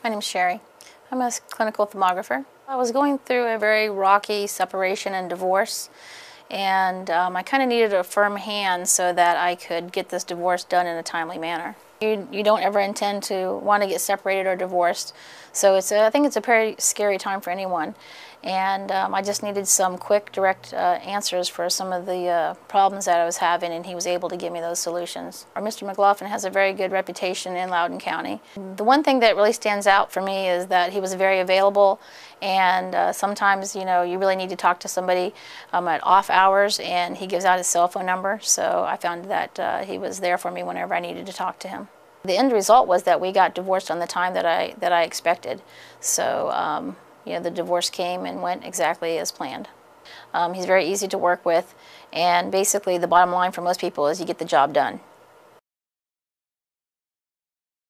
My name's Sherry. I'm a clinical thermographer. I was going through a very rocky separation and divorce, and I kind of needed a firm hand so that I could get this divorce done in a timely manner. You don't ever intend to want to get separated or divorced, so I think it's a very scary time for anyone. And I just needed some quick, direct answers for some of the problems that I was having, and he was able to give me those solutions. Mr. McLaughlin has a very good reputation in Loudoun County. The one thing that really stands out for me is that he was very available, and sometimes, you know, you really need to talk to somebody at off hours, and he gives out his cell phone number, so I found that he was there for me whenever I needed to talk to him. The end result was that we got divorced on the time that I expected. So, you know, the divorce came and went exactly as planned. He's very easy to work with, and basically the bottom line for most people is you get the job done.